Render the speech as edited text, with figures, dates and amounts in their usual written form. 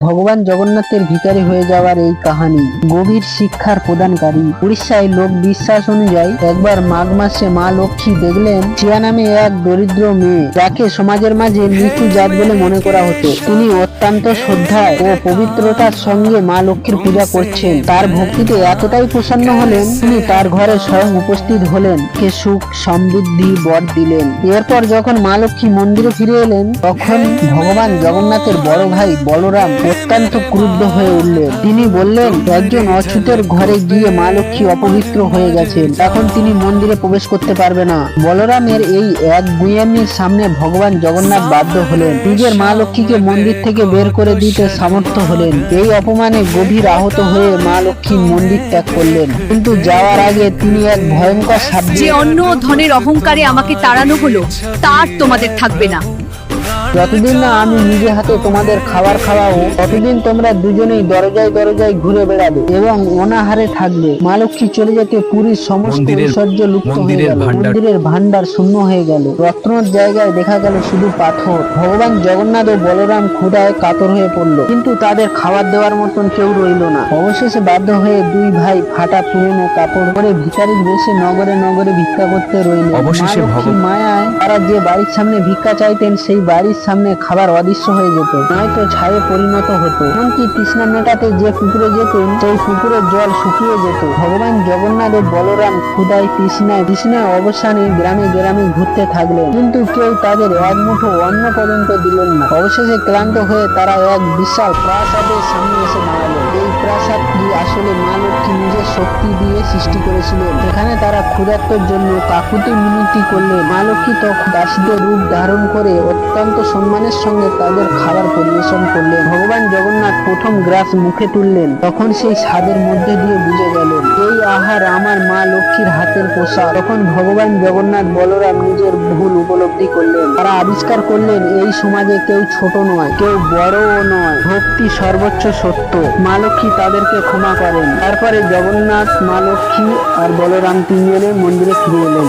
ভগবান জগন্নাথের ভিখারি হয়ে যাওয়ার এই কাহিনী গভীর শিক্ষার প্রদানকারী। উড়িষ্যায় লোক বিশ্বাস অনুযায়ী একবার মাঘ মাসে মা লক্ষ্মী দেখলেন চিয়া নামে এক দরিদ্র মেয়ে, যাকে সমাজের মাঝে নিচু জাত বলে মনে করা হতো। তিনি অত্যন্ত শ্রদ্ধায় ও পবিত্রতার সঙ্গে মা লক্ষ্মীর পূজা করছেন। তার ভক্তিতে এতটাই প্রসন্ন হলেন, তিনি তার ঘরে স্বয়ং উপস্থিত হলেন, কে সুখ সমৃদ্ধি বর দিলেন। এরপর যখন মা লক্ষ্মী মন্দিরে ফিরে এলেন, তখন ভগবান জগন্নাথের বড় ভাই বলরাম অত্যন্ত ক্রুদ্ধ হয়ে উঠলেন। তিনি বললেন, একজন অছুতের ঘরে গিয়ে মা লক্ষ্মী অপবিত্র হয়ে গেছেন, এখন তিনি মন্দিরে প্রবেশ করতে পারবে না। বলরামের এই এক গুয়ামির সামনে ভগবান জগন্নাথ বাধ্য হলেন, নিজের মা লক্ষ্মীকে মন্দির থেকে বের করে দিতে সামর্থ্য হলেন। এই অপমানে গভীর আহত হয়ে মা লক্ষ্মী মন্দির ত্যাগ করলেন, কিন্তু যাওয়ার আগে তিনি এক ভয়ঙ্কর শাপ যে অন্য ধনের অহংকারে আমাকে তাড়ানো হলো, তার তোমাদের থাকবে না। যতদিন না আমি নিজে হাতে তোমাদের খাবার খাওয়াবো, ততদিন তোমরা দুজনেই দরজায় দরজায় ঘুরে বেড়াবে এবং অনাহারে থাকবে। মা লক্ষ্মী চলে যেতে পুরীর সমস্ত ঐশ্বর্য লুপ্ত হয়ে গেল, মন্দিরের ভান্ডার শূন্য হয়ে গেল, রত্নর জায়গায় দেখা গেল শুধু পাথর। ভগবান জগন্নাথ ও বলরাম ক্ষুধায় কাতর হয়ে পড়ল, কিন্তু তাদের খাবার দেওয়ার মতন কেউ রইল না। অবশেষে বাধ্য হয়ে দুই ভাই ফাটা পুরনো কাপড় পরে ভিখারির বেশে নগরে নগরে ভিক্ষা করতে রইল। অবশেষে মায়ায় তারা যে বাড়ির সামনে ভিক্ষা চাইতেন, সেই বাড়ির সামনে খাবার অদৃশ্য হয়ে যেত, নয়তো ছায়ে পরিণত হতো। এমনকি তৃষ্ণা মেটাতে যে পুকুরে যেতেন, সেই পুকুরের জল শুকিয়ে যেত। ভগবান জগন্নাথ ও বলরাম ক্ষুধায় তৃষ্ণায় অবসানে গ্রামে গ্রামে ঘুরতে থাকলেন, কিন্তু কেউ তাদের এক মুঠো অন্ন পর্যন্ত দিলেন না। অবশেষে ক্লান্ত হয়ে তারা এক বিশাল প্রাসাদের সামনে এসে দাঁড়ালো। এই প্রাসাদটি আসলে মা লক্ষ্মী নিজের শক্তি দিয়ে সৃষ্টি করেছিলেন। এখানে তারা ক্ষুধার্তর জন্য কাকুতি মিনতি করলেন। মা লক্ষ্মী তখন দাসীদের রূপ ধারণ করে অত্যন্ত সম্মানের সঙ্গে তাদের খাবার পরিবেশন করলেন। ভগবান জগন্নাথ প্রথম গ্রাস মুখে তুললেন, তখন সেই স্বাদের মধ্যে দিয়ে বুঝে গেলেন, এই আহার আমার মা লক্ষ্মীর হাতের পোষা। তখন ভগবান জগন্নাথ বলরাম নিজের ভুল উপলব্ধি করলেন। তারা আবিষ্কার করলেন, এই সমাজে কেউ ছোট নয়, কেউ বড়ও নয়, ভক্তি সর্বোচ্চ সত্য। মা লক্ষ্মী তাদেরকে ক্ষমা করেন। তারপরে জগন্নাথ, মা লক্ষ্মী আর বলরাম তিনজনে মন্দিরে ফিরে এলেন।